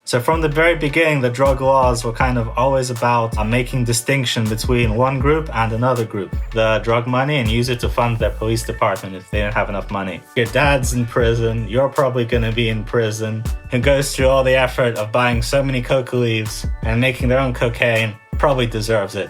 So from the very beginning, the drug laws were kind of always about making distinction between one group and another group. The drug money and use it to fund their police department if they didn't have enough money. Your dad's in prison, you're probably going to be in prison, who goes through all the effort of buying so many coca leaves and making their own cocaine, probably deserves it.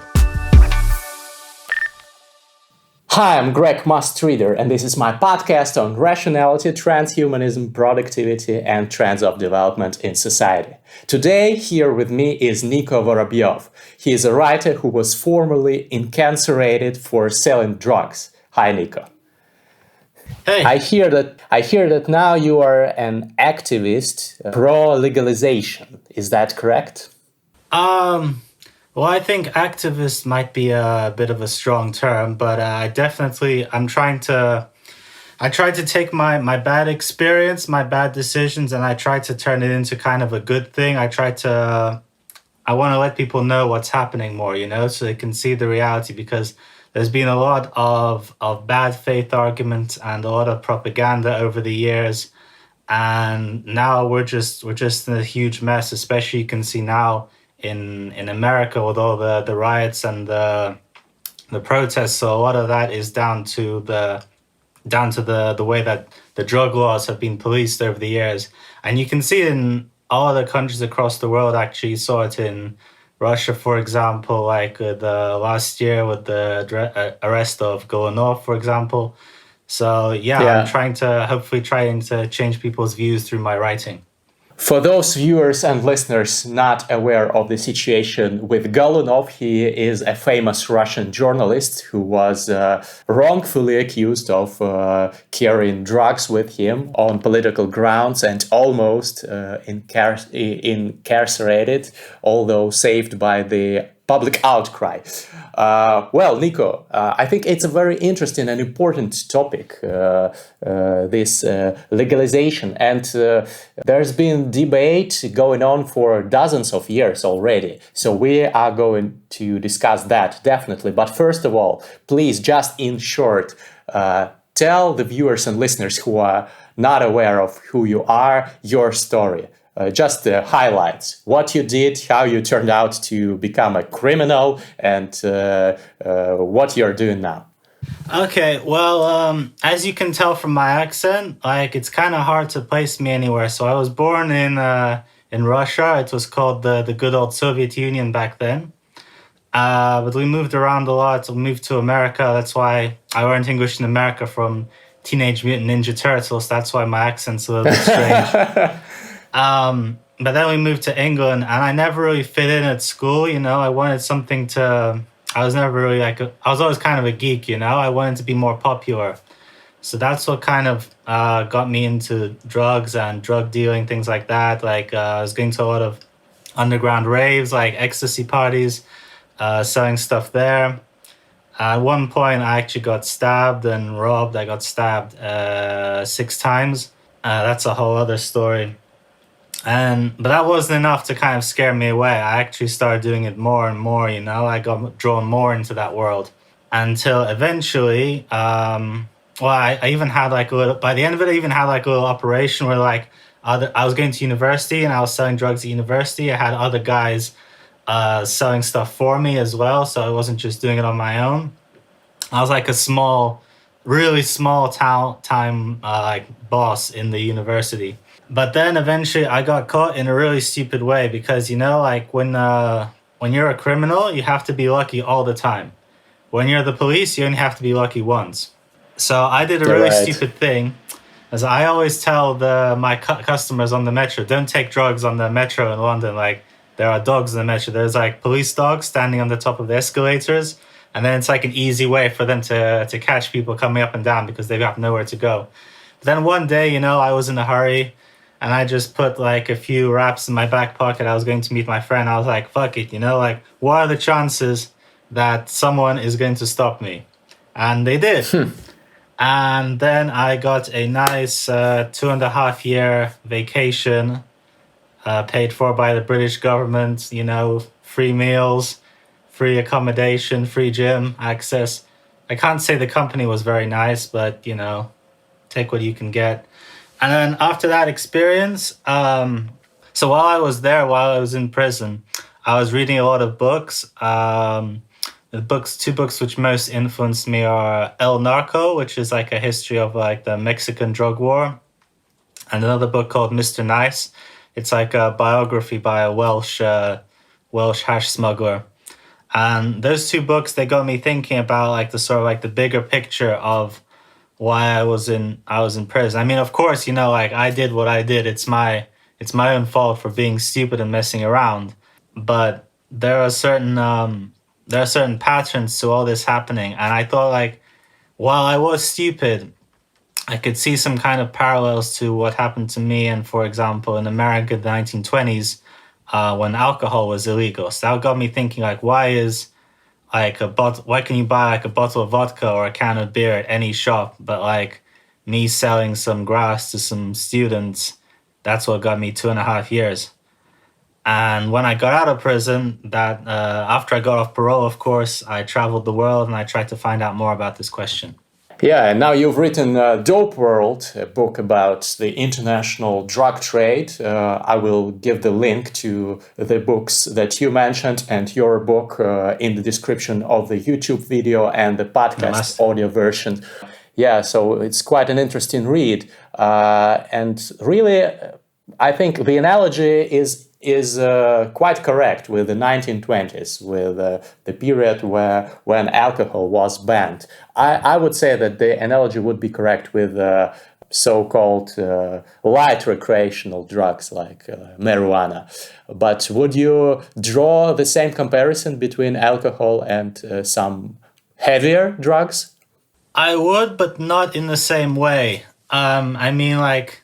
Hi, I'm Greg Mustreader, and this is my podcast on rationality, transhumanism, productivity, and trends of development in society. Today, here with me is Niko Vorobyov. He is a writer who was formerly incarcerated for selling drugs. Hi, Niko. Hey. I hear that now you are an activist pro-legalization. Is that correct? Well, I think activist might be a bit of a strong term, but I tried to take my bad experience, my bad decisions, and I tried to turn it into kind of a good thing. I want to let people know what's happening more, so they can see the reality, because there's been a lot of bad faith arguments and a lot of propaganda over the years. And now we're just in a huge mess, especially you can see now in America with all the riots and the protests. So a lot of that is down to the way that the drug laws have been policed over the years. And you can see it in all other countries across the world. Actually, you saw it in Russia, for example, like last year with the arrest of Golunov, for example. So I'm trying to change people's views through my writing. For those viewers and listeners not aware of the situation with Golunov, he is a famous Russian journalist who was wrongfully accused of carrying drugs with him on political grounds and almost incarcerated, although saved by the public outcry. Niko, I think it's a very interesting and important topic, this legalization. And there's been debate going on for dozens of years already. So we are going to discuss that, definitely. But first of all, please, just in short, tell the viewers and listeners who are not aware of who you are, your story. Just the highlights, what you did, how you turned out to become a criminal, and what you're doing now. Okay, well, as you can tell from my accent, it's kind of hard to place me anywhere. So I was born in Russia. It was called the good old Soviet Union back then. But we moved around a lot. We moved to America. That's why I learned English in America from Teenage Mutant Ninja Turtles. That's why my accent's a little bit strange. But then we moved to England, and I never really fit in at school. I wanted something I was never really I was always kind of a geek, I wanted to be more popular. So that's what kind of got me into drugs and drug dealing, things like that. I was going to a lot of underground raves, like ecstasy parties, selling stuff there. At one point, I actually got stabbed and robbed. I got stabbed 6 times. That's a whole other story. But that wasn't enough to kind of scare me away. I actually started doing it more and more, I got drawn more into that world until eventually, I even had by the end of it, I even had a little operation where I was going to university and I was selling drugs at university. I had other guys selling stuff for me as well. So I wasn't just doing it on my own. I was like a really small time boss in the university. But then eventually I got caught in a really stupid way because, when you're a criminal, you have to be lucky all the time. When you're the police, you only have to be lucky once. So I did a really stupid thing, as I always tell my customers on the metro, don't take drugs on the metro in London. There are dogs in the metro. There's police dogs standing on the top of the escalators. And then it's an easy way for them to catch people coming up and down because they have nowhere to go. But then one day, I was in a hurry. And I just put a few wraps in my back pocket. I was going to meet my friend. I was like, fuck it, what are the chances that someone is going to stop me? And they did. And then I got a nice 2.5-year vacation paid for by the British government, free meals, free accommodation, free gym access. I can't say the company was very nice, but, take what you can get. And then after that experience, So while I was there, while I was in prison, I was reading a lot of books. Two books which most influenced me are El Narco, which is like a history of like the Mexican drug war, and another book called Mr. Nice. It's like a biography by a Welsh hash smuggler. And those two books, they got me thinking about like the sort of like the bigger picture of why I was in prison. I mean, of course, you know, like I did what I did. It's my own fault for being stupid and messing around. But there are certain patterns to all this happening, and I thought like while I was stupid, I could see some kind of parallels to what happened to me. And for example, in America, the 1920s, when alcohol was illegal. So that got me thinking like, why can you buy like a bottle of vodka or a can of beer at any shop, but like me selling some grass to some students, that's what got me 2.5 years. And when I got out of prison, after I got off parole, of course, I traveled the world and I tried to find out more about this question. Yeah, and now you've written Dope World, a book about the international drug trade. I will give the link to the books that you mentioned and your book in the description of the YouTube video and the podcast audio version. Yeah, so it's quite an interesting read. And really, I think the analogy is quite correct with the 1920s, with the period when alcohol was banned. I would say that the analogy would be correct with so-called light recreational drugs like marijuana. But would you draw the same comparison between alcohol and some heavier drugs? I would, but not in the same way. I mean, like,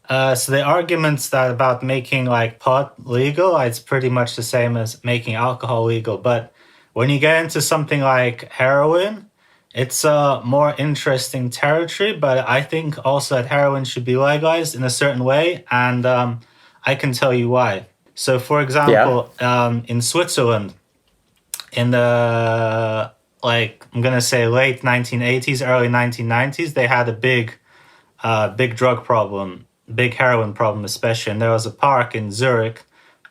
so the arguments that about making like pot legal, it's pretty much the same as making alcohol legal. But when you get into something like heroin, it's a more interesting territory. But I think also that heroin should be legalized in a certain way, and I can tell you why. So, for example, in Switzerland, in the I'm gonna say late 1980s, early 1990s, they had a big drug problem, big heroin problem especially. And there was a park in Zurich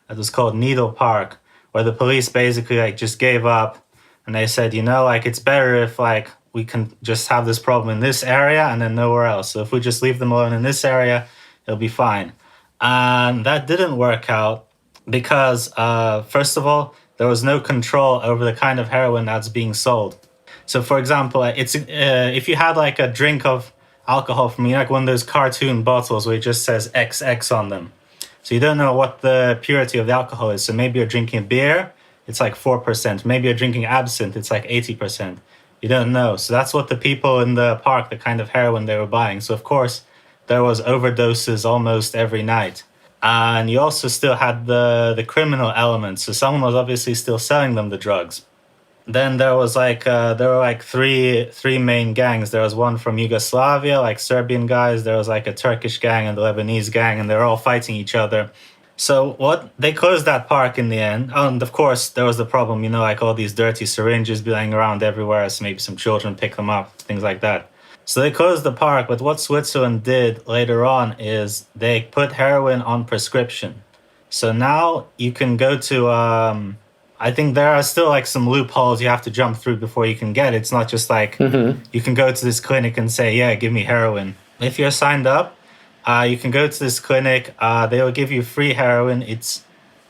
that was called Needle Park, where the police basically like just gave up, and they said, you know, like it's better if like we can just have this problem in this area and then nowhere else. So if we just leave them alone in this area, it'll be fine. And that didn't work out because first of all, there was no control over the kind of heroin that's being sold. So, for example, it's if you had like a drink of alcohol from like one of those cartoon bottles where it just says XX on them, so you don't know what the purity of the alcohol is. So maybe you're drinking beer, it's like 4%. Maybe you're drinking absinthe, it's like 80%. You don't know. So that's what the people in the park, the kind of heroin they were buying. So of course, there was overdoses almost every night. And you also still had the criminal element. So someone was obviously still selling them the drugs. Then there was there were like three main gangs. There was one from Yugoslavia, like Serbian guys. There was like a Turkish gang and a Lebanese gang, and they were all fighting each other. So they closed that park in the end. And of course, there was the problem, you know, like all these dirty syringes lying around everywhere. So maybe some children pick them up, things like that. So they closed the park. But what Switzerland did later on is they put heroin on prescription. So now you can go to, I think there are still like some loopholes you have to jump through before you can get it. It's not just like you can go to this clinic and say, yeah, give me heroin. If you're signed up, you can go to this clinic. They will give you free heroin. It's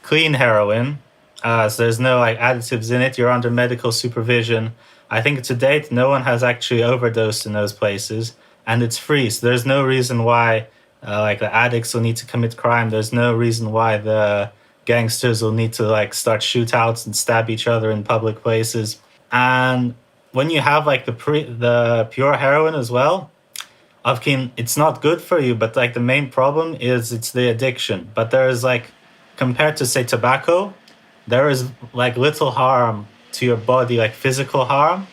clean heroin. So there's no like additives in it. You're under medical supervision. I think to date, no one has actually overdosed in those places, and it's free. So there's no reason why like the addicts will need to commit crime. There's no reason why the gangsters will need to like start shootouts and stab each other in public places. And when you have like the pure heroin as well, it's not good for you, but like the main problem is it's the addiction. But there is like, compared to say tobacco, there is like little harm to your body, like physical harm,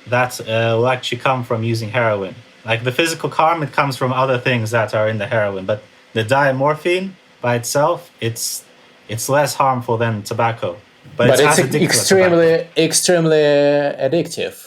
that will actually come from using heroin. Like the physical harm, it comes from other things that are in the heroin, but the diamorphine by itself, it's less harmful than tobacco. But it's extremely addictive.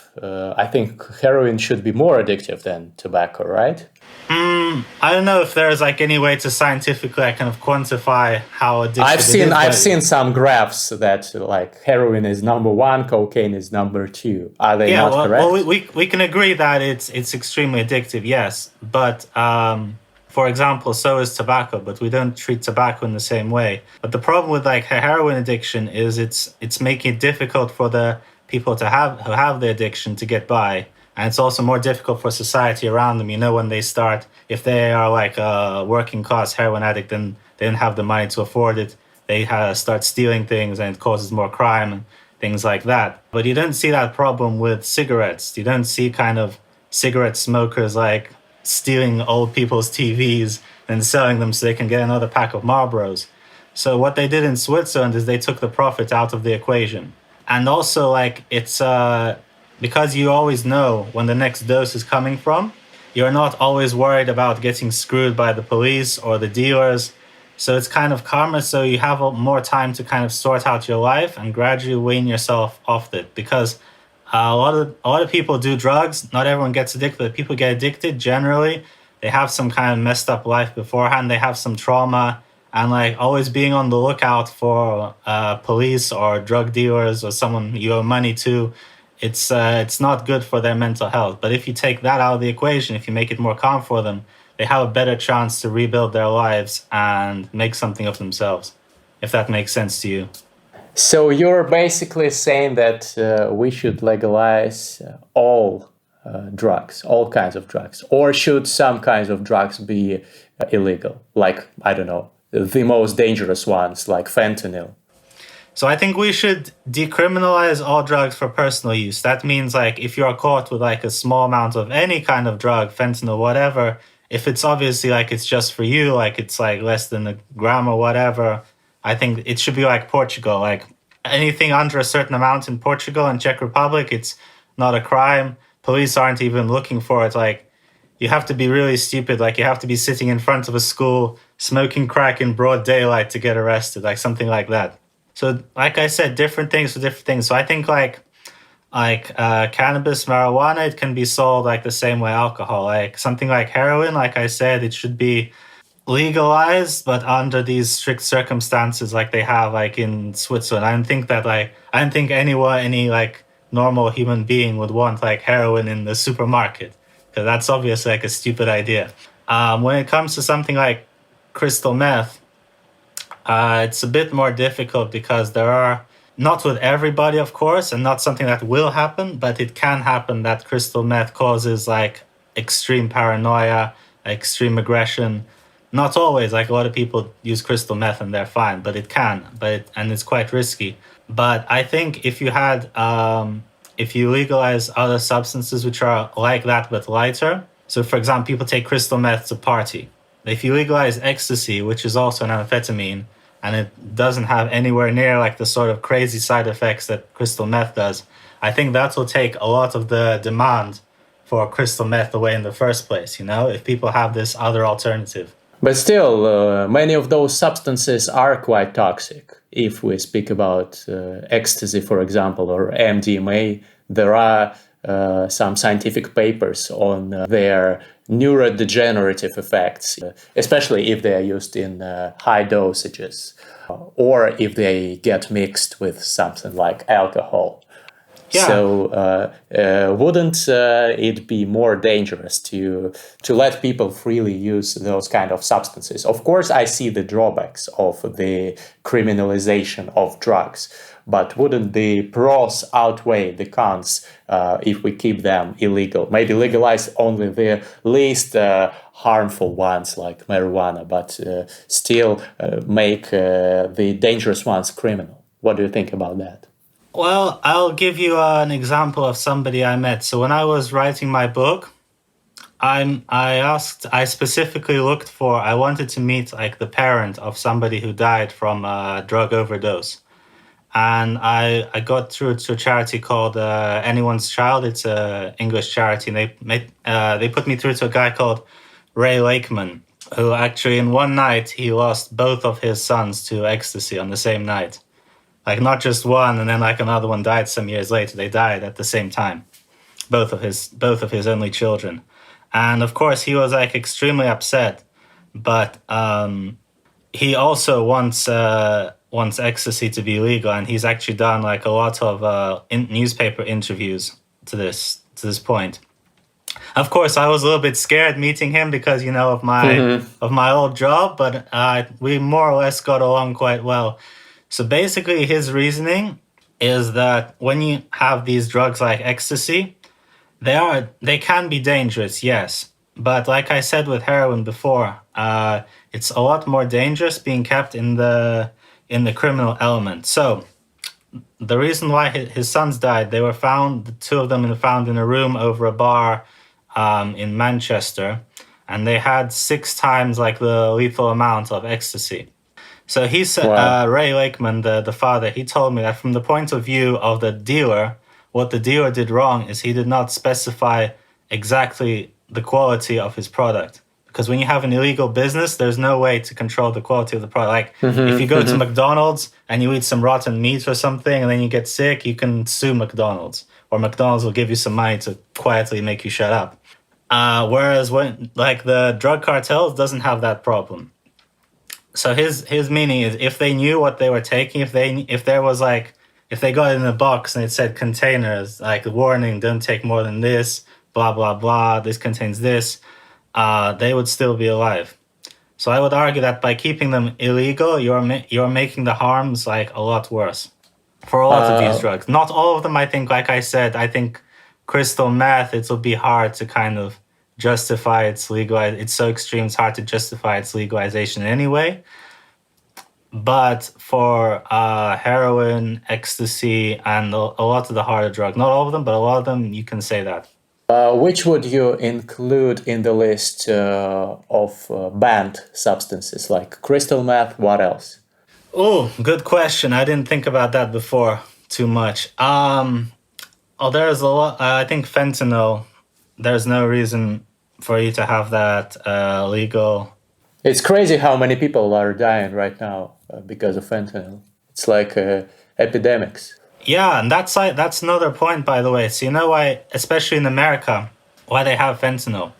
I think heroin should be more addictive than tobacco, right? I don't know if there's like any way to scientifically kind of quantify how addictive it is. I've seen some graphs that like heroin is number one, cocaine is number two. Are they Yeah, not well, correct? we can agree that it's extremely addictive, yes. But for example, so is tobacco, but we don't treat tobacco in the same way. But the problem with like heroin addiction is it's making it difficult for the people who have the addiction to get by, and it's also more difficult for society around them. You know, when they start, if they are like a working class heroin addict, then they don't have the money to afford it. They start stealing things, and it causes more crime and things like that. But you don't see that problem with cigarettes. You don't see kind of cigarette smokers like stealing old people's TVs and selling them so they can get another pack of Marlboros. So what they did in Switzerland is they took the profit out of the equation. And also like it's because you always know when the next dose is coming from, you're not always worried about getting screwed by the police or the dealers. So it's kind of karma. So you have more time to kind of sort out your life and gradually wean yourself off it. Because a lot of people do drugs. Not everyone gets addicted, but people get addicted. Generally, they have some kind of messed up life beforehand. They have some trauma, and like always being on the lookout for police or drug dealers or someone you owe money to. It's not good for their mental health. But if you take that out of the equation, if you make it more calm for them, they have a better chance to rebuild their lives and make something of themselves, if that makes sense to you. So you're basically saying that we should legalize all drugs, all kinds of drugs, or should some kinds of drugs be illegal? Like, I don't know, the most dangerous ones, like fentanyl. So I think we should decriminalize all drugs for personal use. That means like if you are caught with like a small amount of any kind of drug, fentanyl, whatever, if it's obviously like it's just for you, like it's like less than a gram or whatever, I think it should be like Portugal. Like anything under a certain amount in Portugal and Czech Republic, it's not a crime. Police aren't even looking for it. Like you have to be really stupid. Like you have to be sitting in front of a school smoking crack in broad daylight to get arrested, like something like that. So, like I said, different things for different things. So I think like cannabis, marijuana, it can be sold like the same way alcohol. Like something like heroin, like I said, it should be legalized, but under these strict circumstances, like they have like in Switzerland. I don't think any like normal human being would want like heroin in the supermarket, because that's obviously like a stupid idea. When it comes to something like crystal meth. It's a bit more difficult because there are, not with everybody, of course, and not something that will happen, but it can happen that crystal meth causes like extreme paranoia, extreme aggression. Not always, like a lot of people use crystal meth and they're fine, but it can, and it's quite risky. But I think if you legalize other substances which are like that but lighter, so for example, people take crystal meth to party. If you legalize ecstasy, which is also an amphetamine, and it doesn't have anywhere near like the sort of crazy side effects that crystal meth does, I think that will take a lot of the demand for crystal meth away in the first place, you know, if people have this other alternative. But still, many of those substances are quite toxic. If we speak about ecstasy, for example, or MDMA, there are some scientific papers on their neurodegenerative effects, especially if they are used in high dosages or if they get mixed with something like alcohol. Yeah. So wouldn't it be more dangerous to let people freely use those kind of substances? Of course, I see the drawbacks of the criminalization of drugs, but wouldn't the pros outweigh the cons if we keep them illegal? Maybe legalize only the least harmful ones like marijuana, but still make the dangerous ones criminal. What do you think about that? Well, I'll give you an example of somebody I met. So when I was writing my book, I specifically I wanted to meet like the parent of somebody who died from a drug overdose. And I got through to a charity called Anyone's Child. It's an English charity. And they put me through to a guy called Ray Lakeman, who actually in one night, he lost both of his sons to ecstasy on the same night. Like not just one, and then like another one died some years later. They died at the same time, both of his only children. And of course, he was like extremely upset. But he also wants ecstasy to be legal, and he's actually done like a lot of newspaper interviews to this point. Of course, I was a little bit scared meeting him because of my old job, but we more or less got along quite well. So basically, his reasoning is that when you have these drugs like ecstasy, they can be dangerous, yes. But like I said with heroin before, it's a lot more dangerous being kept in the criminal element. So the reason why his sons died, they were found, the two of them were found in a room over a bar in Manchester, and they had 6 times like the lethal amount of ecstasy. So he said, Wow. Ray Lakeman, the father, he told me that from the point of view of the dealer, what the dealer did wrong is he did not specify exactly the quality of his product. Because when you have an illegal business, there's no way to control the quality of the product. Like if you go to McDonald's and you eat some rotten meat or something and then you get sick, you can sue McDonald's. Or McDonald's will give you some money to quietly make you shut up. Whereas when like the drug cartels doesn't have that problem. So his meaning is if they knew what they were taking, if they got it in a box and it said containers, like warning, don't take more than this, blah, blah, blah, this contains this, they would still be alive. So I would argue that by keeping them illegal, you're making the harms like a lot worse for a lot of these drugs. Not all of them, I think, like I said, I think crystal meth, it will be hard to kind of justify its legalization. It's so extreme, it's hard to justify its legalization anyway. But for heroin, ecstasy, and a lot of the harder drugs, not all of them, but a lot of them, you can say that. Which would you include in the list of banned substances, like crystal meth? What else? Oh, good question. I didn't think about that before too much. There's a lot. I think fentanyl, there's no reason for you to have that legal. It's crazy how many people are dying right now because of fentanyl. It's like epidemics. Yeah, and that's another point, by the way. So you know why, especially in America, why they have fentanyl?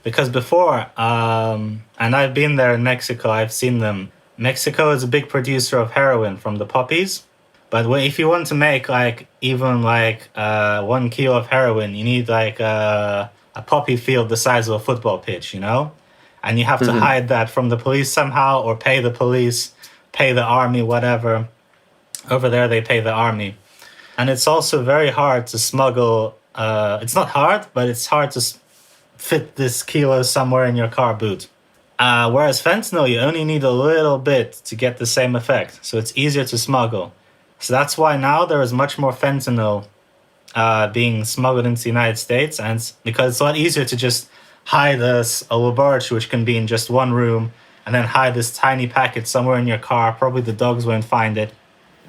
Because before, and I've been there in Mexico, I've seen them. Mexico is a big producer of heroin from the poppies. But if you want to make like even like 1 kilo of heroin, you need like a poppy field the size of a football pitch, you know? And you have to hide that from the police somehow, or pay the police, pay the army, whatever. Over there, they pay the army. And it's also very hard to smuggle. It's not hard, but it's hard to fit this kilo somewhere in your car boot. Whereas fentanyl, you only need a little bit to get the same effect. So it's easier to smuggle. So that's why now there is much more fentanyl being smuggled into the United States. And because it's a lot easier to just hide a laboratory, which can be in just one room, and then hide this tiny packet somewhere in your car. Probably the dogs won't find it.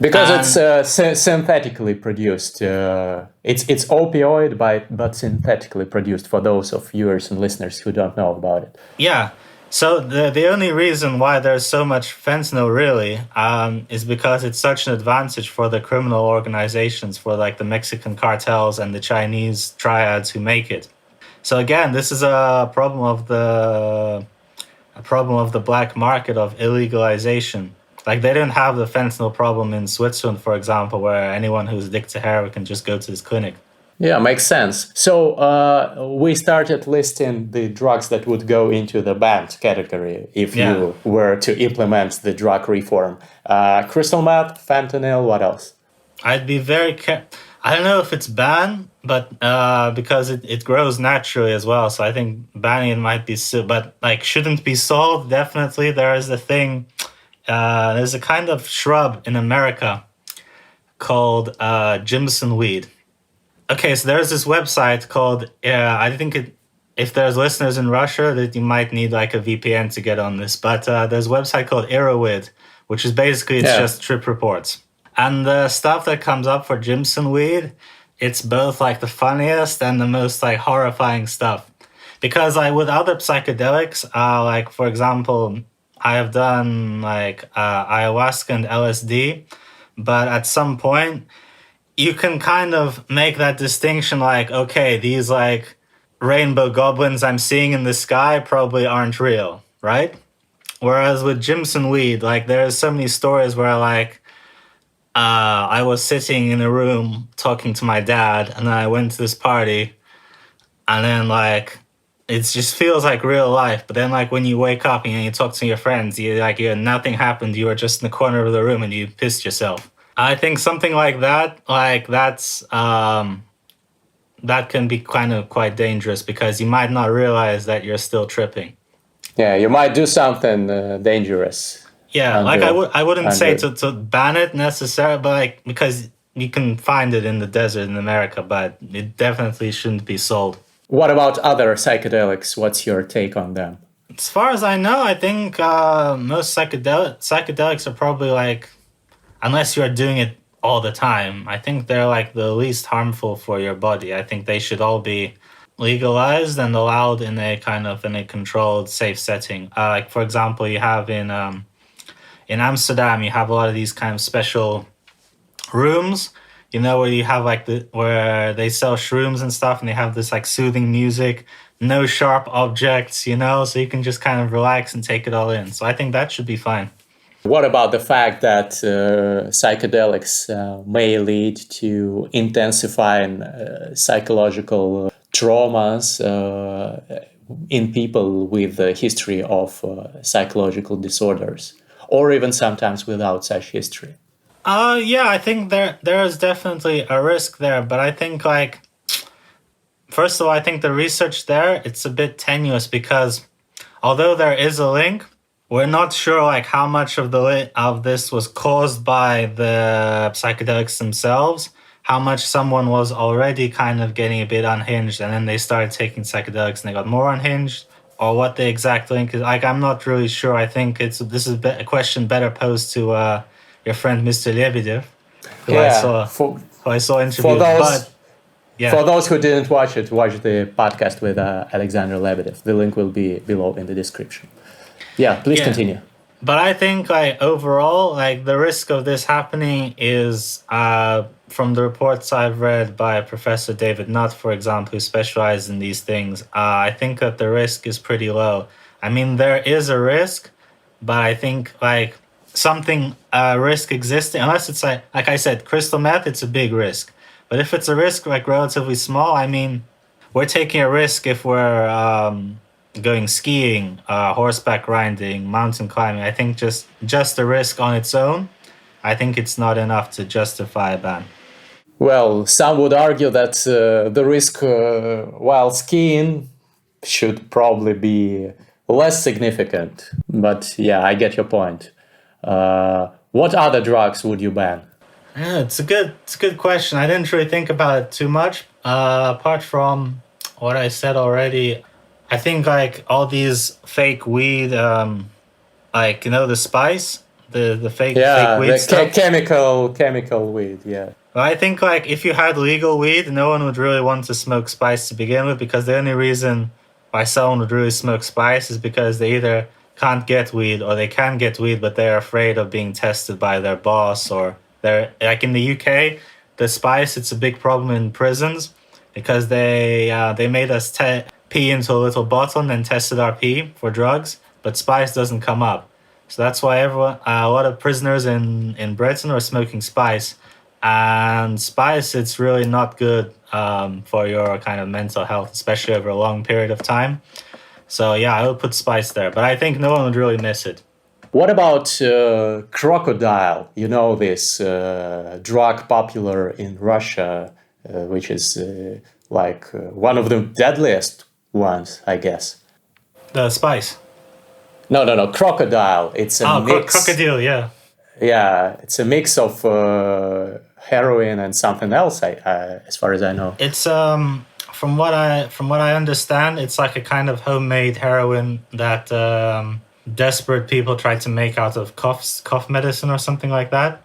Because it's synthetically produced. It's opioid, but synthetically produced, for those of viewers and listeners who don't know about it. Yeah. So the only reason why there's so much fentanyl really is because it's such an advantage for the criminal organizations, for like the Mexican cartels and the Chinese triads who make it. So again, this is a problem of the black market of illegalization. Like they don't have the fentanyl problem in Switzerland, for example, where anyone who's addicted to heroin can just go to this clinic. Yeah, makes sense. So we started listing the drugs that would go into the banned category if you were to implement the drug reform. Crystal meth, fentanyl, what else? I'd be very I don't know if it's banned, but because it grows naturally as well. So I think banning it might be, but like shouldn't be sold. Definitely, there is a thing. There's a kind of shrub in America called Jimson weed. Okay, so there's this website called, I think if there's listeners in Russia, that you might need like a VPN to get on this, but there's a website called Erowid, which is basically, it's just trip reports. And the stuff that comes up for Jimson weed, it's both like the funniest and the most like horrifying stuff. Because like with other psychedelics, like for example, I have done like ayahuasca and LSD, but at some point you can kind of make that distinction like, okay, these like rainbow goblins I'm seeing in the sky probably aren't real, right? Whereas with Jimson weed, like there's so many stories where like I was sitting in a room talking to my dad, and then I went to this party, and then like it just feels like real life. But then like when you wake up and you talk to your friends, nothing happened. You were just in the corner of the room and you pissed yourself. I think something like that, that can be kind of quite dangerous because you might not realize that you're still tripping. Yeah, you might do something dangerous. Yeah, like I wouldn't say to ban it necessarily, but like because you can find it in the desert in America, but it definitely shouldn't be sold. What about other psychedelics? What's your take on them? As far as I know, I think most psychedelics are probably like, unless you're doing it all the time, I think they're like the least harmful for your body. I think they should all be legalized and allowed in a controlled, safe setting. Like for example, you have in Amsterdam, you have a lot of these kind of special rooms, where you have like where they sell shrooms and stuff, and they have this like soothing music, no sharp objects, so you can just kind of relax and take it all in. So I think that should be fine. What about the fact that psychedelics may lead to intensifying psychological traumas in people with a history of psychological disorders, or even sometimes without such history? Yeah, I think there is definitely a risk there, but I think like first of all, I think the research there, it's a bit tenuous because although there is a link, we're not sure like how much of this was caused by the psychedelics themselves, how much someone was already kind of getting a bit unhinged and then they started taking psychedelics and they got more unhinged, or what the exact link is. Like I'm not really sure. I think this is a question better posed to your friend Mr. Lebedev, who I saw interviewed. For those who didn't watch it, watch the podcast with Alexander Lebedev. The link will be below in the description. Yeah, please continue. But I think like overall, like the risk of this happening is from the reports I've read by Professor David Nutt, for example, who specializes in these things. I think that the risk is pretty low. I mean, there is a risk, but I think like something risk existing, unless it's like I said, crystal meth, it's a big risk. But if it's a risk like relatively small, I mean, we're taking a risk if we're going skiing, horseback riding, mountain climbing. I think just the risk on its own, I think it's not enough to justify a ban. Well, some would argue that the risk while skiing should probably be less significant. But yeah, I get your point. What other drugs would you ban? Yeah, it's a good question. I didn't really think about it too much. Apart from what I said already, I think like all these fake weed, like the spice, the fake weed stuff. Chemical weed. Yeah. I think like if you had legal weed, no one would really want to smoke spice to begin with, because the only reason why someone would really smoke spice is because they either can't get weed or they can get weed, but they're afraid of being tested by their boss, or they're like in the UK, the spice, it's a big problem in prisons because they made us pee into a little bottle and then tested our pee for drugs, but spice doesn't come up. So that's why a lot of prisoners in Britain are smoking spice. And spice, it's really not good for your kind of mental health, especially over a long period of time. So yeah, I would put spice there, but I think no one would really miss it. What about crocodile? You know, this drug popular in Russia, which is one of the deadliest ones, I guess. The spice? No, crocodile. It's a mix. Crocodile, yeah. Yeah, it's a mix of heroin and something else, as far as I know. It's from what I understand, it's like a kind of homemade heroin that desperate people try to make out of cough medicine or something like that.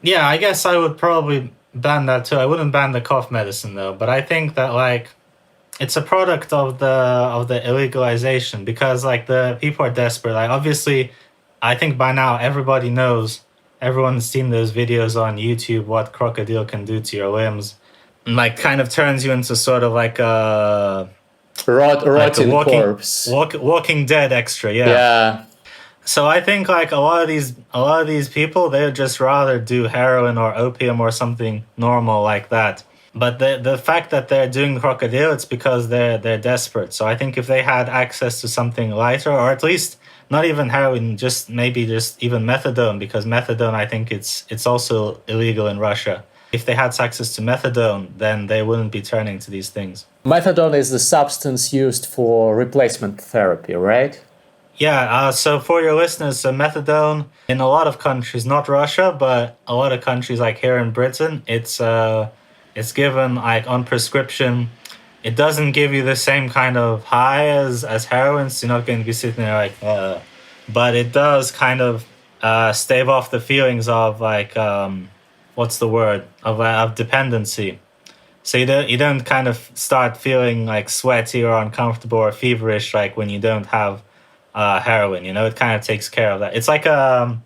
Yeah, I guess I would probably ban that too. I wouldn't ban the cough medicine though, but I think that like it's a product of the illegalization, because like the people are desperate. Like obviously, I think by now everyone's seen those videos on YouTube, what crocodile can do to your limbs. And like kind of turns you into sort of like like a Rotting corpse. Walking Dead extra, yeah. Yeah. So I think like a lot of these people, they would just rather do heroin or opium or something normal like that. But the fact that they're doing crocodile, it's because they're desperate. So I think if they had access to something lighter, or at least not even heroin, just maybe just even methadone, because methadone, I think it's also illegal in Russia. If they had access to methadone, then they wouldn't be turning to these things. Methadone is the substance used for replacement therapy, right? Yeah, so for your listeners, so methadone in a lot of countries, not Russia, but a lot of countries like here in Britain, it's given like on prescription. It doesn't give you the same kind of high as heroin, so you're not going to be sitting there like, but it does kind of stave off the feelings of like, what's the word, of dependency. So you don't kind of start feeling like sweaty or uncomfortable or feverish like when you don't have heroin. You know, it kind of takes care of that. It's like a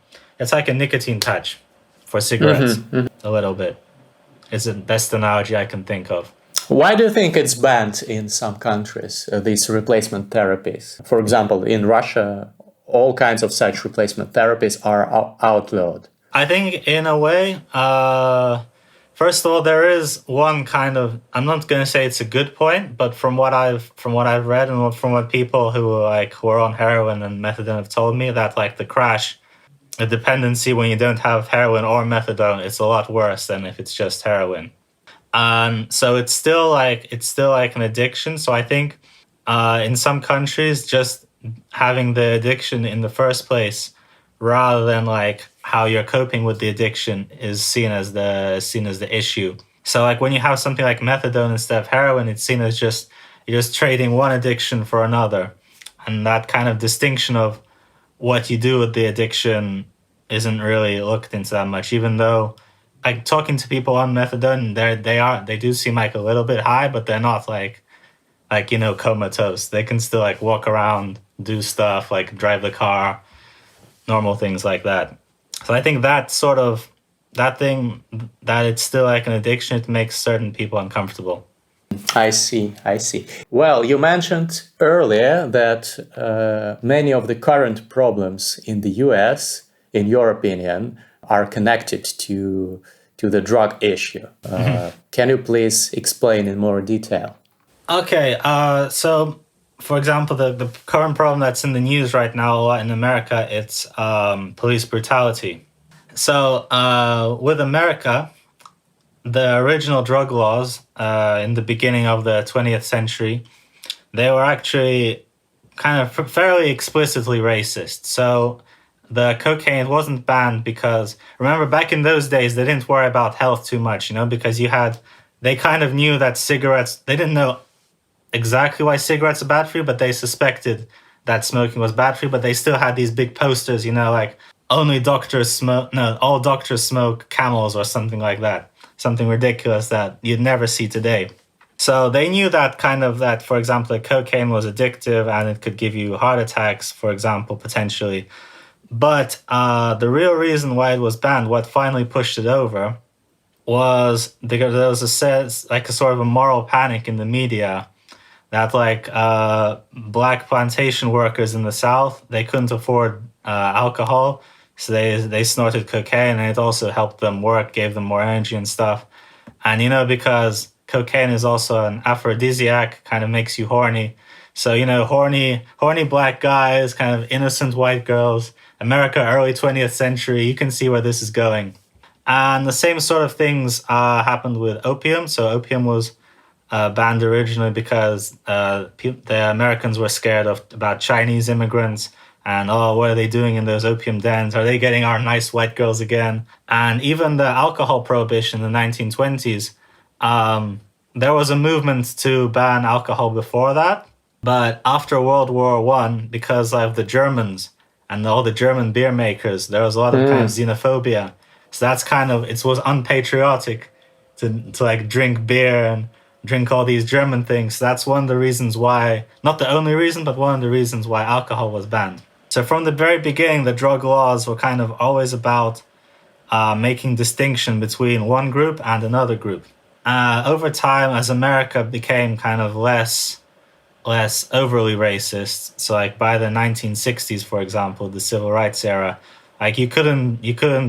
nicotine patch for cigarettes, a little bit. It's the best analogy I can think of. Why do you think it's banned in some countries, these replacement therapies? For example, in Russia, all kinds of such replacement therapies are outlawed. I think in a way, first of all, there is one kind of, I'm not going to say it's a good point, but from what I've read and from what people who are on heroin and methadone have told me, that like the dependency when you don't have heroin or methadone, it's a lot worse than if it's just heroin. And so it's still like an addiction. So I think in some countries, just having the addiction in the first place, rather than like how you're coping with the addiction, is seen as the issue. So like when you have something like methadone instead of heroin, it's seen as you're just trading one addiction for another, and that kind of distinction of what you do with the addiction isn't really looked into that much. Even though, like talking to people on methadone, they do seem like a little bit high, but they're not like comatose. They can still like walk around, do stuff, like drive the car, normal things like that. So I think that it's still like an addiction, it makes certain people uncomfortable. I see. Well, you mentioned earlier that many of the current problems in the US, in your opinion, are connected to the drug issue. Can you please explain in more detail? Okay, so for example, the current problem that's in the news right now a lot in America, it's police brutality. So with America, the original drug laws in the beginning of the 20th century, they were actually kind of fairly explicitly racist. So the cocaine wasn't banned because, remember, back in those days, they didn't worry about health too much, because they kind of knew that cigarettes, they didn't know exactly why cigarettes are bad for you, but they suspected that smoking was bad for you, but they still had these big posters, like all doctors smoke Camels or something like that. Something ridiculous that you'd never see today. So they knew that, for example, cocaine was addictive and it could give you heart attacks, for example, potentially. But the real reason why it was banned, what finally pushed it over, was because there was a sort of a moral panic in the media that black plantation workers in the South, they couldn't afford alcohol, so they snorted cocaine, and it also helped them work, gave them more energy and stuff. And because cocaine is also an aphrodisiac, kind of makes you horny. So horny black guys, kind of innocent white girls, America, early 20th century, you can see where this is going. And the same sort of things happened with opium. So opium was banned originally because the Americans were scared about Chinese immigrants and, what are they doing in those opium dens? Are they getting our nice white girls again? And even the alcohol prohibition in the 1920s, there was a movement to ban alcohol before that. But after World War I, because of the Germans and all the German beer makers, there was a lot of kind of xenophobia. So that's it was unpatriotic to drink beer and drink all these German things. So that's one of the reasons why, not the only reason, but one of the reasons why alcohol was banned. So from the very beginning, the drug laws were kind of always about making distinction between one group and another group. Over time, as America became kind of less less overly racist. So like by the 1960s, for example, the civil rights era, like you couldn't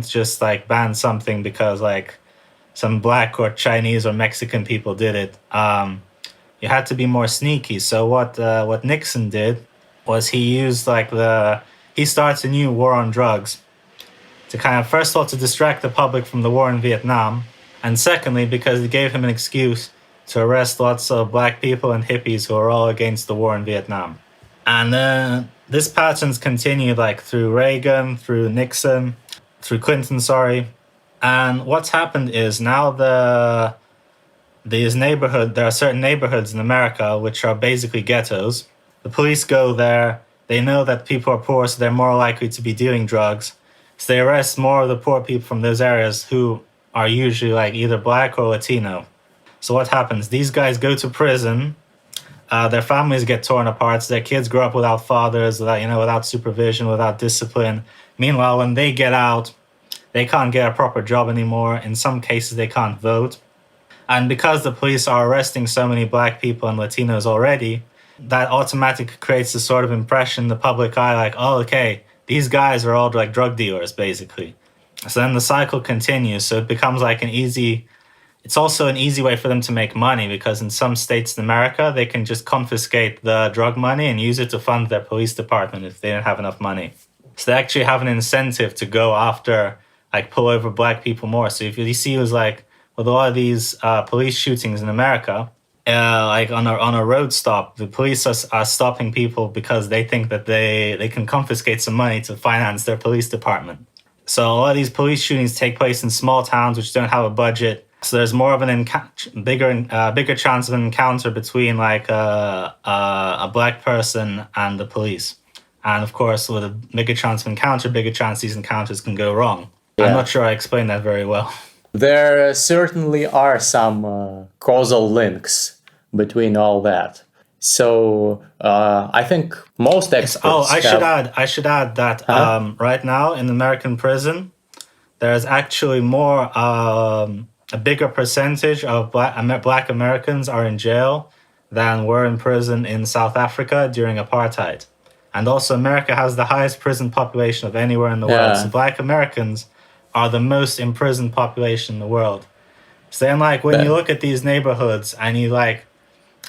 just like ban something because like some black or Chinese or Mexican people did it. You had to be more sneaky. So what Nixon did was he starts a new war on drugs to kind of, first of all, to distract the public from the war in Vietnam, and secondly because it gave him an excuse to arrest lots of black people and hippies who are all against the war in Vietnam. And this pattern's continued like through Reagan, through Nixon, through Clinton, sorry. And what's happened is now there are certain neighborhoods in America which are basically ghettos. The police go there. They know that people are poor, so they're more likely to be dealing drugs. So they arrest more of the poor people from those areas who are usually like either black or Latino. So what happens? These guys go to prison. Their families get torn apart. So their kids grow up without fathers, without supervision, without discipline. Meanwhile, when they get out, they can't get a proper job anymore. In some cases, they can't vote. And because the police are arresting so many black people and Latinos already, that automatically creates a sort of impression in the public eye, like, oh, okay, these guys are all like drug dealers, basically. So then the cycle continues. So it becomes like it's also an easy way for them to make money, because in some states in America, they can just confiscate the drug money and use it to fund their police department if they don't have enough money. So they actually have an incentive to go after, like, pull over black people more. So if you see, it was like with a lot of these police shootings in America, like on a road stop, the police are stopping people because they think that they can confiscate some money to finance their police department. So a lot of these police shootings take place in small towns which don't have a budget. So there's more of bigger chance of an encounter between like a black person and the police. And of course, with a bigger chance of encounter, bigger chance these encounters can go wrong. Yeah. I'm not sure I explained that very well. There certainly are some causal links between all that. So I think most experts. I should add that right now in American prison, there is actually more a bigger percentage of black Americans are in jail than were in prison in South Africa during apartheid. And also America has the highest prison population of anywhere in the world. So black Americans are the most imprisoned population in the world. So then, like, when you look at these neighborhoods and you, like,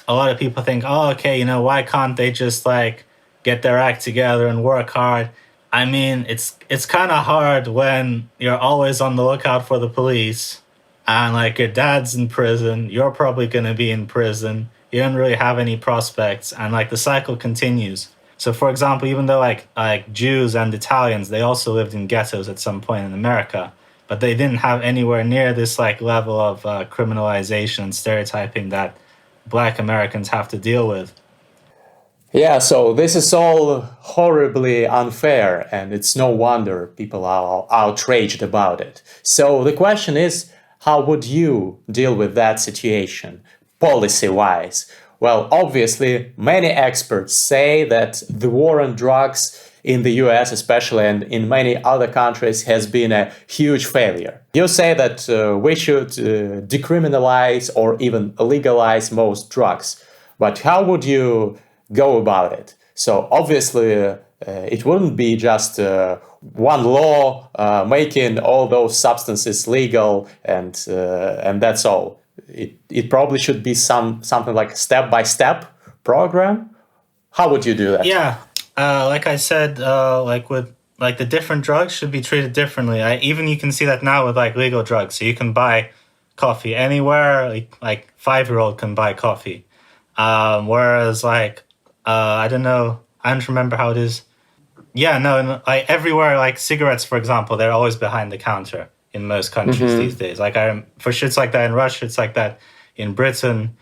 a lot of people think, oh, okay, why can't they just, like, get their act together and work hard? I mean, it's kind of hard when you're always on the lookout for the police and, like, your dad's in prison, you're probably going to be in prison, you don't really have any prospects, and, like, the cycle continues. So, for example, even though like Jews and Italians, they also lived in ghettos at some point in America, but they didn't have anywhere near this like level of criminalization and stereotyping that black Americans have to deal with. Yeah, so this is all horribly unfair, and it's no wonder people are outraged about it. So the question is, how would you deal with that situation, policy-wise? Well, obviously, many experts say that the war on drugs in the US especially and in many other countries has been a huge failure. You say that we should decriminalize or even legalize most drugs. But how would you go about it? So obviously, it wouldn't be just one law making all those substances legal and that's all. It probably should be something like a step-by-step program. How would you do that? Yeah, like I said, like with like the different drugs should be treated differently. Even you can see that now with like legal drugs. So you can buy coffee anywhere. Like 5-year-old can buy coffee, whereas like I don't know, I don't remember how it is. Yeah, no, like everywhere, like cigarettes, for example, they're always behind the counter in most countries these days. Like for sure it's like that in Russia, it's like that in Britain,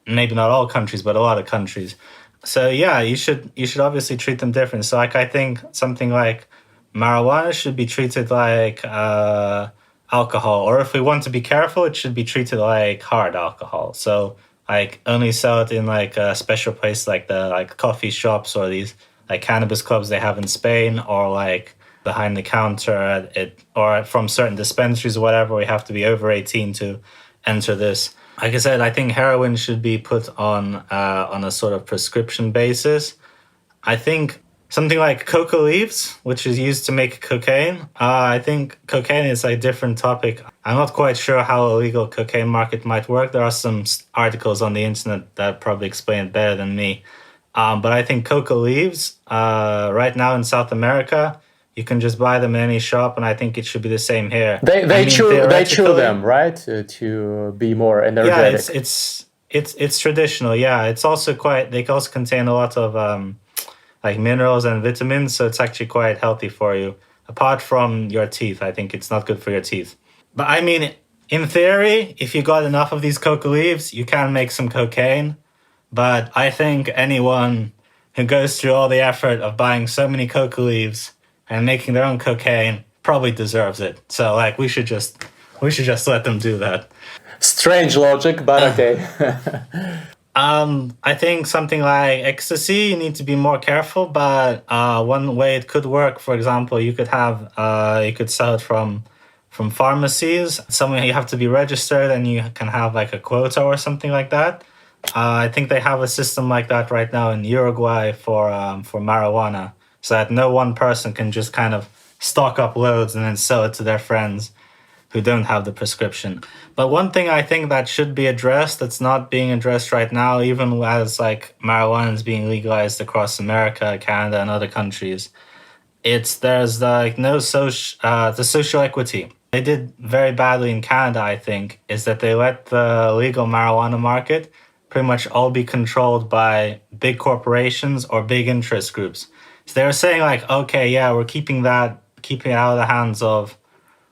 maybe not all countries, but a lot of countries. So yeah, you should obviously treat them different. So like I think something like marijuana should be treated like alcohol, or if we want to be careful, it should be treated like hard alcohol. So like only sell it in like a special place like the like coffee shops or these like cannabis clubs they have in Spain, or like behind the counter at it, or from certain dispensaries or whatever. We have to be over 18 to enter this. like I said, I think heroin should be put on a sort of prescription basis. I think something like coca leaves, which is used to make cocaine. I think cocaine is a different topic. I'm not quite sure how a legal cocaine market might work. There are some articles on the internet that probably explain it better than me. But I think coca leaves, right now in South America, you can just buy them in any shop, and I think it should be the same here. They I mean, chew theoretically, them, right, to be more yeah, energetic. it's traditional. Yeah, it's also quite. They also contain a lot of like minerals and vitamins, so it's actually quite healthy for you. Apart from your teeth, I think it's not good for your teeth. But I mean, in theory, if you got enough of these coca leaves, you can make some cocaine. But I think anyone who goes through all the effort of buying so many coca leaves and making their own cocaine probably deserves it. So like we should just let them do that. Strange logic, but okay. I think something like ecstasy, you need to be more careful. But one way it could work, for example, you could sell it from pharmacies. Somewhere you have to be registered, and you can have like a quota or something like that. I think they have a system like that right now in Uruguay for marijuana, so that no one person can just kind of stock up loads and then sell it to their friends who don't have the prescription. But one thing I think that should be addressed that's not being addressed right now, even as like marijuana is being legalized across America, Canada, and other countries, there's like no the social equity. They did very badly in Canada, I think, is that they let the legal marijuana market pretty much all be controlled by big corporations or big interest groups. So they were saying like, okay, yeah, we're keeping it out of the hands of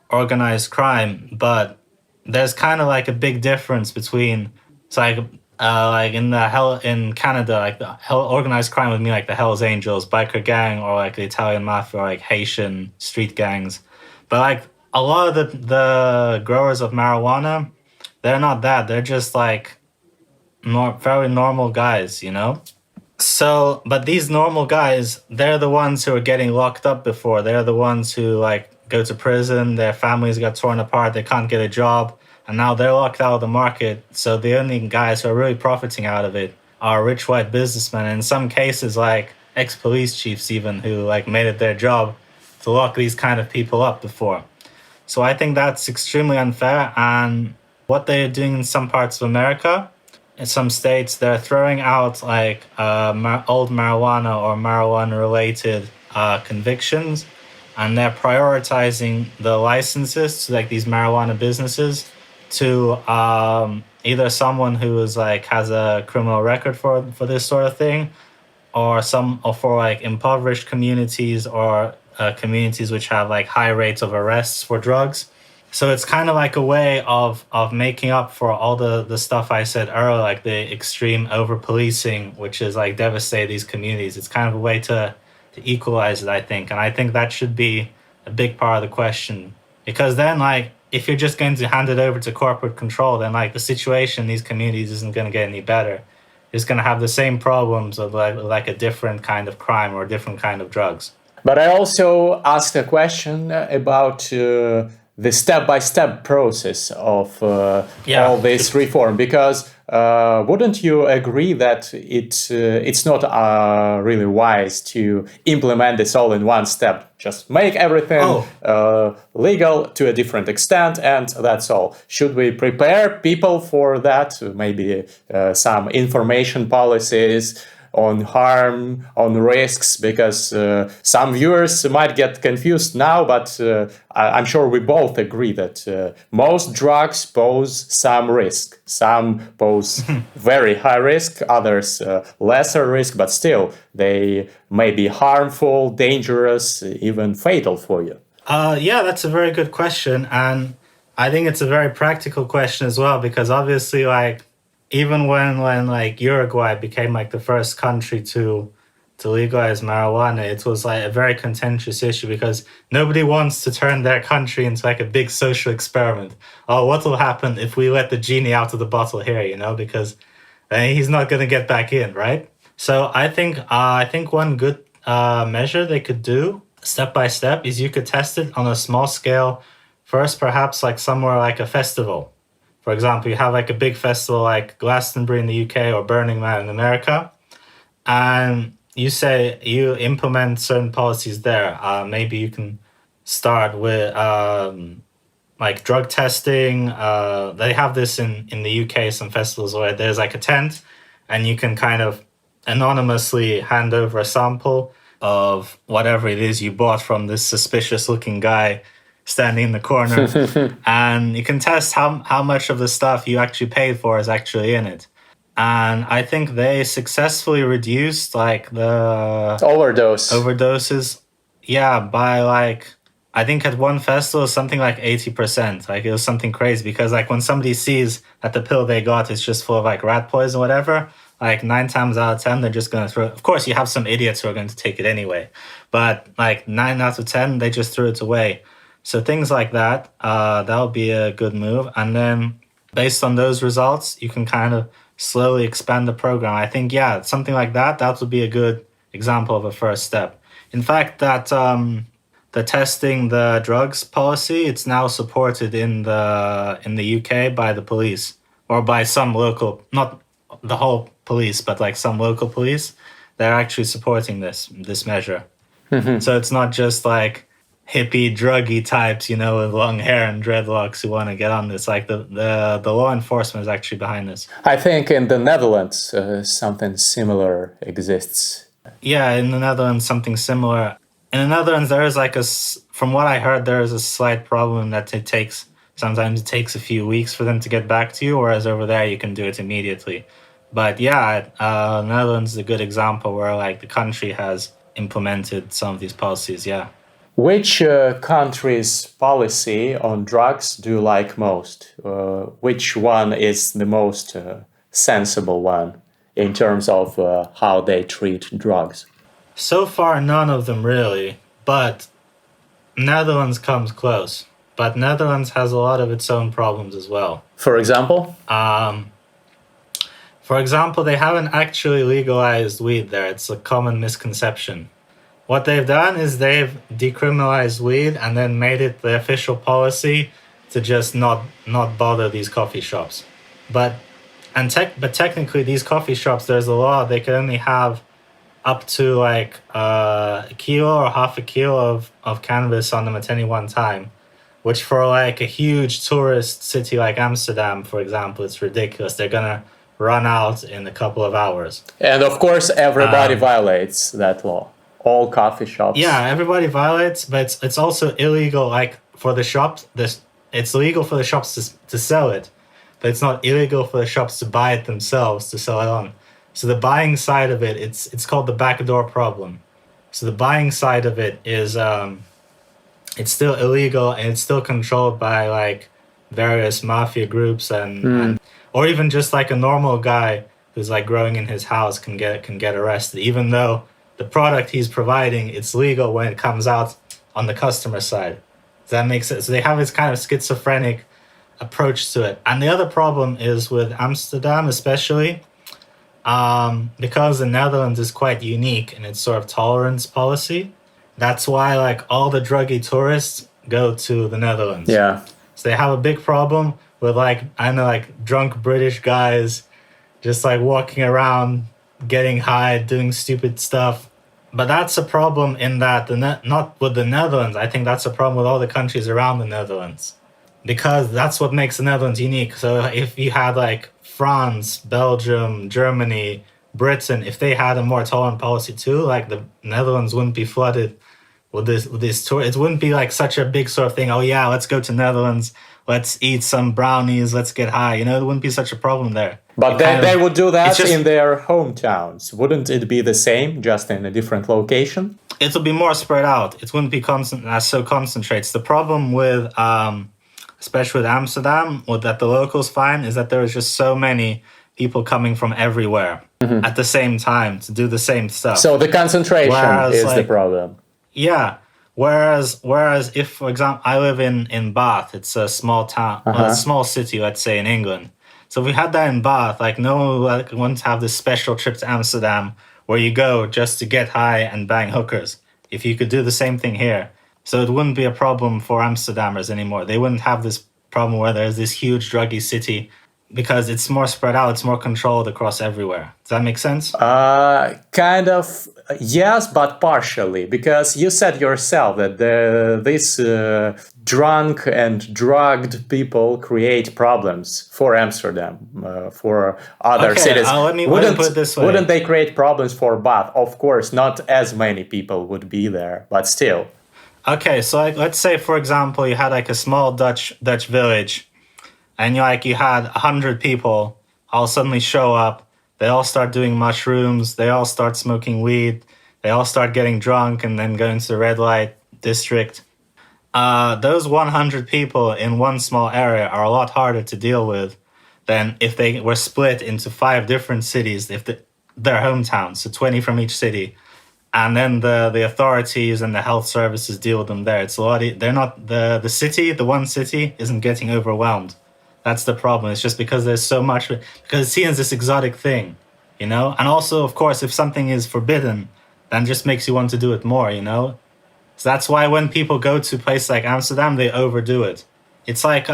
organized crime, but there's kind of like a big difference between it's like in Canada, like the hell organized crime would mean like the Hells Angels, biker gang, or like the Italian mafia, or like Haitian street gangs. But like a lot of the growers of marijuana, they're not that. They're just like very normal guys, you know? So, but these normal guys, they're the ones who are getting locked up before. They're the ones who like go to prison, their families got torn apart, they can't get a job, and now they're locked out of the market. So the only guys who are really profiting out of it are rich white businessmen. And in some cases, like ex-police chiefs even, who like made it their job to lock these kind of people up before. So I think that's extremely unfair. And what they're doing in some parts of America, in some states, they're throwing out like old marijuana or marijuana related convictions, and they're prioritizing the licenses to like these marijuana businesses to either someone who is like has a criminal record for this sort of thing, or for like impoverished communities, or communities which have like high rates of arrests for drugs. So it's kind of like a way of making up for all the stuff I said earlier, like the extreme over policing, which is like devastate these communities. It's kind of a way to equalize it, I think. And I think that should be a big part of the question. Because then like if you're just going to hand it over to corporate control, then like the situation in these communities isn't going to get any better. It's going to have the same problems of like a different kind of crime or a different kind of drugs. But I also asked a question about the step-by-step process of all this reform, because wouldn't you agree that it's not really wise to implement this all in one step? Just make everything legal to a different extent, and that's all. Should we prepare people for that? Maybe some information policies on harm, on risks, because some viewers might get confused now, but I'm sure we both agree that most drugs pose some risk. Some pose very high risk, others lesser risk, but still they may be harmful, dangerous, even fatal for you. Yeah, that's a very good question. And I think it's a very practical question as well, because obviously like even when like Uruguay became like the first country to legalize marijuana, it was like a very contentious issue, because nobody wants to turn their country into like a big social experiment. Oh, what will happen if we let the genie out of the bottle here, you know, because he's not going to get back in, right? So I think one good measure they could do step by step is you could test it on a small scale first, perhaps like somewhere like a festival. For example, you have like a big festival like Glastonbury in the UK or Burning Man in America, and you say you implement certain policies there. Maybe you can start with like drug testing. They have this in the UK, some festivals where there's like a tent and you can kind of anonymously hand over a sample of whatever it is you bought from this suspicious looking guy standing in the corner. And you can test how much of the stuff you actually paid for is actually in it. And I think they successfully reduced like the overdoses. Yeah, by like, I think at one festival something like 80%. Like it was something crazy because like when somebody sees that the pill they got is just full of like rat poison or whatever, like 9 times out of 10 they're just gonna throw it. Of course, you have some idiots who are going to take it anyway, but like 9 out of 10 they just threw it away. So things like that, that would be a good move. And then based on those results, you can kind of slowly expand the program. I think, yeah, something like that, that would be a good example of a first step. In fact, that the testing the drugs policy, it's now supported in the UK by the police or by some local, not the whole police, but like some local police. They're actually supporting this measure. So it's not just like hippie druggy types, you know, with long hair and dreadlocks who want to get on this. Like the law enforcement is actually behind this. I think in the Netherlands something similar exists. Yeah, in the Netherlands something similar. In the Netherlands there is like from what I heard, there is a slight problem that sometimes it takes a few weeks for them to get back to you, whereas over there you can do it immediately. But yeah, Netherlands is a good example where like the country has implemented some of these policies, yeah. Which country's policy on drugs do you like most? Which one is the most sensible one in terms of how they treat drugs? So far, none of them really, but Netherlands comes close. But Netherlands has a lot of its own problems as well. For example? They haven't actually legalized weed there. It's a common misconception. What they've done is they've decriminalized weed and then made it the official policy to just not bother these coffee shops. But technically these coffee shops, there's a law, they can only have up to like a kilo or half a kilo of cannabis on them at any one time, which for like a huge tourist city like Amsterdam, for example, it's ridiculous. They're gonna run out in a couple of hours. And of course, everybody violates that law. All coffee shops. Yeah, everybody violates, but it's also illegal. Like for the shops, it's illegal for the shops to sell it, but it's not illegal for the shops to buy it themselves to sell it on. So the buying side of it, it's called the backdoor problem. So the buying side of it is it's still illegal and it's still controlled by like various mafia groups and or even just like a normal guy who's like growing in his house can get arrested, even though the product he's providing, it's legal when it comes out on the customer side. Does that make sense? So they have this kind of schizophrenic approach to it. And the other problem is with Amsterdam, especially, because the Netherlands is quite unique in its sort of tolerance policy. That's why like all the druggy tourists go to the Netherlands. Yeah. So they have a big problem with like, I know, like drunk British guys just like walking around, getting high, doing stupid stuff. But that's a problem in that not with the Netherlands. I think that's a problem with all the countries around the Netherlands, because that's what makes the Netherlands unique. So if you had like France, Belgium, Germany, Britain, if they had a more tolerant policy too, like the Netherlands wouldn't be flooded with this tour. It wouldn't be like such a big sort of thing. Oh yeah, let's go to Netherlands. Let's eat some brownies. Let's get high. You know, it wouldn't be such a problem there. But they would do that in their hometowns. Wouldn't it be the same, just in a different location? It would be more spread out. It wouldn't be so concentrated. The problem with, especially with Amsterdam, that the locals find is that there is just so many people coming from everywhere at the same time to do the same stuff. So the concentration is the problem. Yeah. Whereas if, for example, I live in Bath, it's a small town, a small city, let's say, in England. So if we had that in Bath, like no one would want to have this special trip to Amsterdam where you go just to get high and bang hookers. If you could do the same thing here. So it wouldn't be a problem for Amsterdammers anymore. They wouldn't have this problem where there's this huge druggy city because it's more spread out, it's more controlled across everywhere. Does that make sense? Kind of, yes, but partially, because you said yourself that these drunk and drugged people create problems for Amsterdam, for other cities. Let me put it this way. Wouldn't they create problems for Bath? Of course, not as many people would be there, but still. Okay, so let's say, for example, you had like a small Dutch village, and you had 100 people all suddenly show up. They all start doing mushrooms. They all start smoking weed. They all start getting drunk and then going to the red light district. Those 100 people in one small area are a lot harder to deal with than if they were split into 5 different cities, if their hometowns, so 20 from each city. And then the authorities and the health services deal with them there. It's a lot. They're not the one city isn't getting overwhelmed. That's the problem. It's just because there's so much, because it's seen as this exotic thing, And also, of course, if something is forbidden, then it just makes you want to do it more, So that's why when people go to a place like Amsterdam, they overdo it. It's like,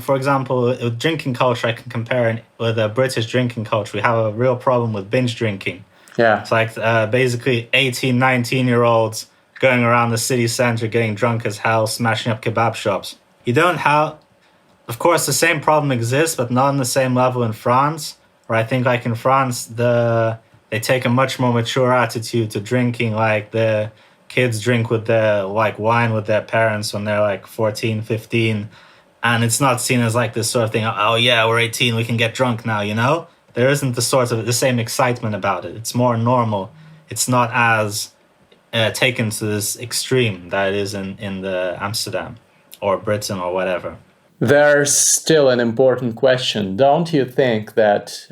for example, with drinking culture, I can compare it with a British drinking culture. We have a real problem with binge drinking. Yeah. It's like basically 18, 19-year-olds going around the city center, getting drunk as hell, smashing up kebab shops. You don't have... Of course, the same problem exists, but not on the same level in France, where I think like in France, they take a much more mature attitude to drinking. Like the kids drink with wine with their parents when they're like 14, 15. And it's not seen as like this sort of thing, oh yeah, we're 18, we can get drunk now, There isn't the same excitement about it. It's more normal. It's not as taken to this extreme that it is in the Amsterdam or Britain or whatever. There's still an important question. Don't you think that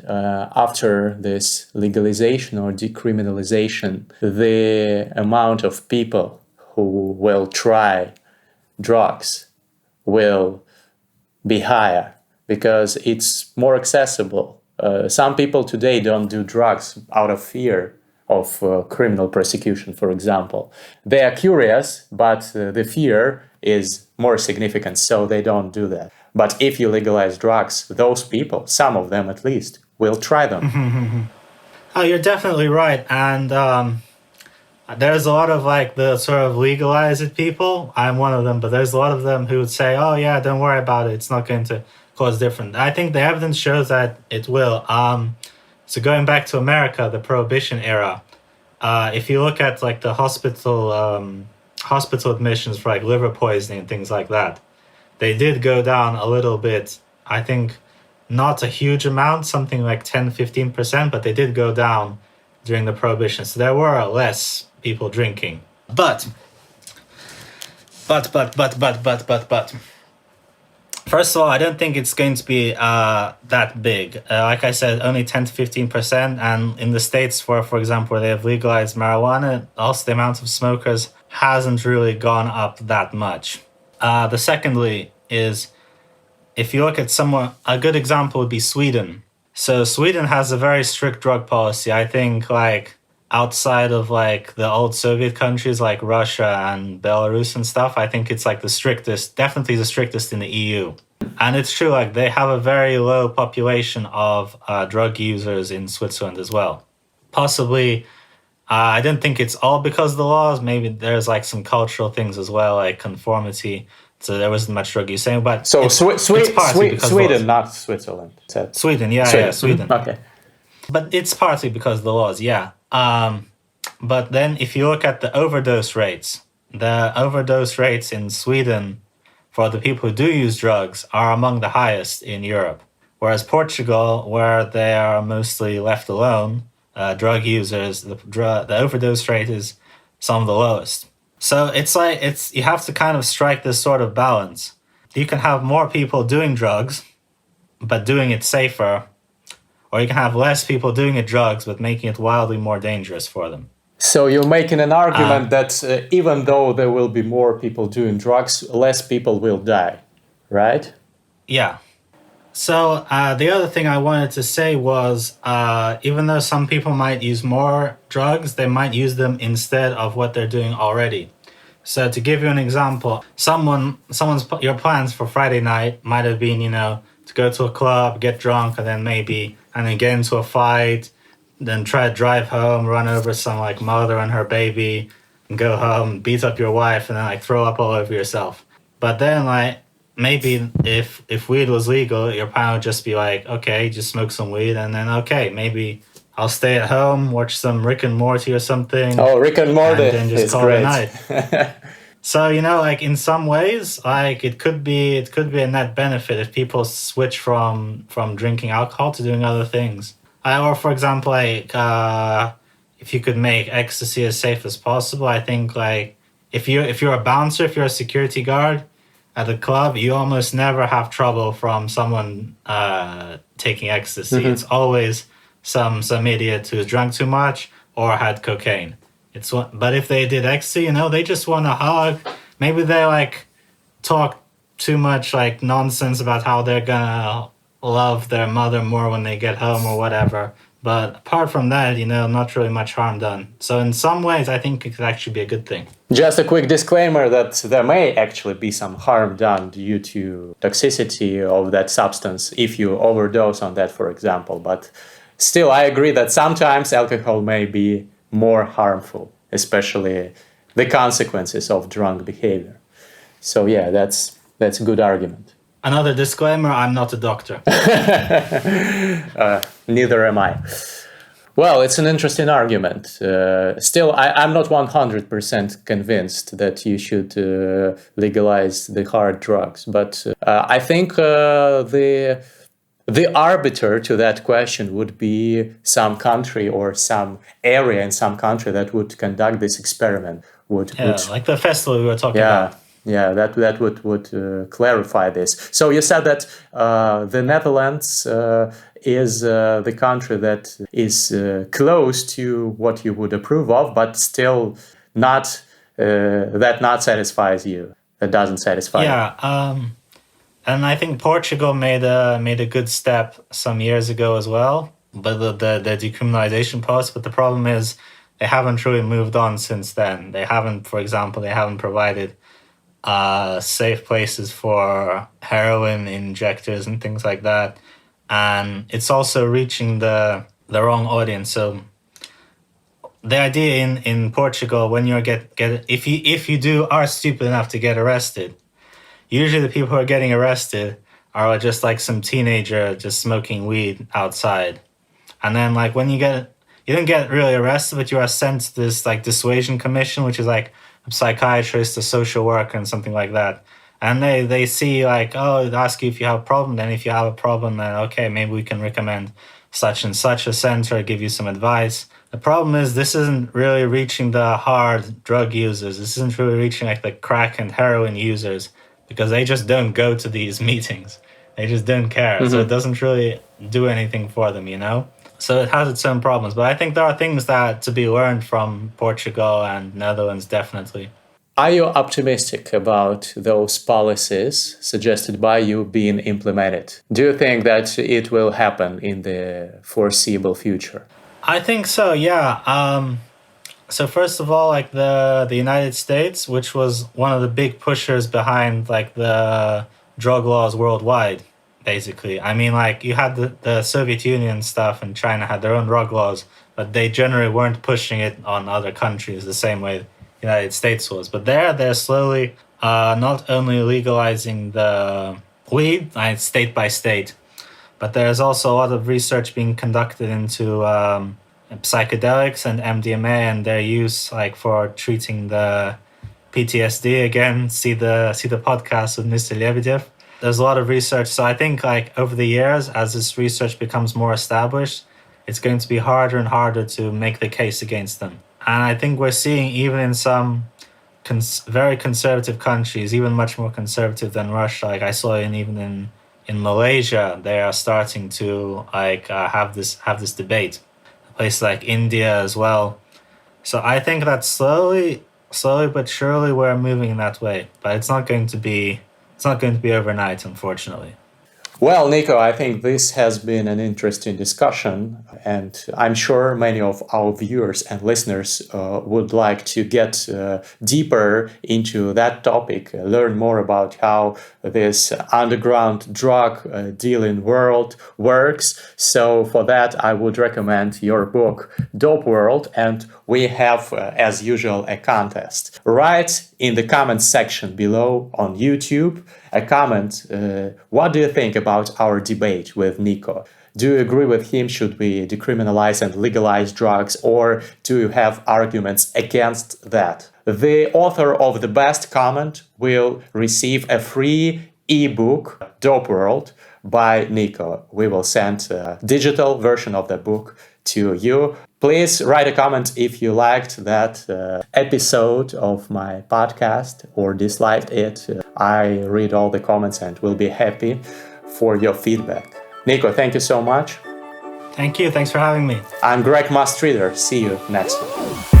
after this legalization or decriminalization, the amount of people who will try drugs will be higher because it's more accessible? Some people today don't do drugs out of fear of criminal prosecution, for example. They are curious, but the fear is more significant, so they don't do that. But if you legalize drugs, those people, some of them at least, will try them. Oh, you're definitely right. And there's a lot of like the sort of legalize it people. I'm one of them, but there's a lot of them who would say, oh yeah, don't worry about it. It's not going to cause different. I think the evidence shows that it will. So going back to America, the Prohibition era, if you look at like the hospital admissions for like liver poisoning and things like that, they did go down a little bit. I think not a huge amount, something like 10-15%, but they did go down during the Prohibition. So there were less people drinking. But. First of all, I don't think it's going to be that big. Like I said, only 10-15%. And in the States, for example, where they have legalized marijuana, also the amount of smokers hasn't really gone up that much. The secondly is, if you look at a good example would be Sweden. So Sweden has a very strict drug policy. I think like outside of like the old Soviet countries like Russia and Belarus and stuff, I think it's like the strictest, definitely the strictest in the EU. And it's true, like they have a very low population of drug users in Switzerland as well. Possibly, I don't think it's all because of the laws. Maybe there's like some cultural things as well, like conformity. So there wasn't much drug use. But so Sweden, not Switzerland. Sweden, yeah, Sweden. Okay. But it's partly because of the laws, yeah. But then if you look at the overdose rates in Sweden for the people who do use drugs are among the highest in Europe. Whereas Portugal, where they are mostly left alone, drug users, the overdose rate is some of the lowest. So you have to kind of strike this sort of balance. You can have more people doing drugs, but doing it safer, or you can have less people doing drugs, but making it wildly more dangerous for them. So you're making an argument that even though there will be more people doing drugs, less people will die, right? Yeah. So the other thing I wanted to say was, even though some people might use more drugs, they might use them instead of what they're doing already. So to give you an example, your plans for Friday night might have been, to go to a club, get drunk, and then get into a fight, then try to drive home, run over some like mother and her baby, and go home, beat up your wife, and then like throw up all over yourself. But then like maybe if weed was legal, your plan would just be like, okay, just smoke some weed, and then okay, maybe I'll stay at home, watch some Rick and Morty or something. Oh, Rick and Morty and then just is call great. it a night. So like in some ways, like it could be a net benefit if people switch from drinking alcohol to doing other things. Or for example, like if you could make ecstasy as safe as possible, I think like if you're a bouncer, if you're a security guard at a club, you almost never have trouble from someone taking ecstasy. It's always some idiot who's drunk too much or had cocaine. But if they did ecstasy, they just want a hug. Maybe they like talk too much like nonsense about how they're gonna love their mother more when they get home or whatever. But apart from that, not really much harm done. So in some ways, I think it could actually be a good thing. Just a quick disclaimer that there may actually be some harm done due to toxicity of that substance if you overdose on that, for example. But still, I agree that sometimes alcohol may be more harmful, especially the consequences of drunk behavior. So yeah, that's a good argument. Another disclaimer, I'm not a doctor. Neither am I. Well, it's an interesting argument. Still, I'm not 100% convinced that you should legalize the hard drugs, but I think the arbiter to that question would be some country or some area in some country that would conduct this experiment. Like the festival we were talking about. Yeah, that would clarify this. So you said that the Netherlands is the country that is close to what you would approve of, but still not satisfies you. That doesn't satisfy you. Yeah, and I think Portugal made a good step some years ago as well, but the decriminalization policy. But the problem is they haven't really moved on since then. For example, they haven't provided safe places for heroin injectors and things like that, and it's also reaching the wrong audience. So the idea in Portugal, when you if you are stupid enough to get arrested, usually the people who are getting arrested are just like some teenager just smoking weed outside, and then like when you don't get really arrested, but you are sent to this like dissuasion commission, which is like a psychiatrist, a social worker, and something like that. And they see like, oh, they ask you if you have a problem. Then if you have a problem, then okay, maybe we can recommend such and such a center, give you some advice. The problem is this isn't really reaching the hard drug users. This isn't really reaching like the crack and heroin users, because they just don't go to these meetings. They just don't care. Mm-hmm. So it doesn't really do anything for them, So it has its own problems. But I think there are things that to be learned from Portugal and Netherlands, definitely. Are you optimistic about those policies suggested by you being implemented? Do you think that it will happen in the foreseeable future? I think so, yeah. So first of all, like the United States, which was one of the big pushers behind like the drug laws worldwide, basically. I mean, like you had the Soviet Union stuff, and China had their own drug laws, but they generally weren't pushing it on other countries the same way the United States was. But they're slowly not only legalizing the weed, state by state, but there's also a lot of research being conducted into psychedelics and MDMA and their use, like for treating the PTSD. Again, see the podcast with Mr. Lebedev. There's a lot of research. So I think like over the years, as this research becomes more established, it's going to be harder and harder to make the case against them. And I think we're seeing even in some very conservative countries, even much more conservative than Russia. Like I saw even in Malaysia, they are starting to like have this debate. Places like India as well. So I think that slowly but surely we're moving in that way. But it's not going to be overnight, unfortunately. Well, Niko, I think this has been an interesting discussion, and I'm sure many of our viewers and listeners would like to get deeper into that topic, learn more about how this underground drug dealing world works. So, for that, I would recommend your book, Dope World, and we have, as usual, a contest. Write in the comments section below on YouTube a comment. What do you think about our debate with Niko? Do you agree with him? Should we decriminalize and legalize drugs, or do you have arguments against that? The author of the best comment will receive a free ebook, Dope World, by Niko. We will send a digital version of the book to you. Please write a comment if you liked that episode of my podcast or disliked it. I read all the comments and will be happy for your feedback. Niko, thank you so much. Thank you. Thanks for having me. I'm Greg Mastreader. See you next week.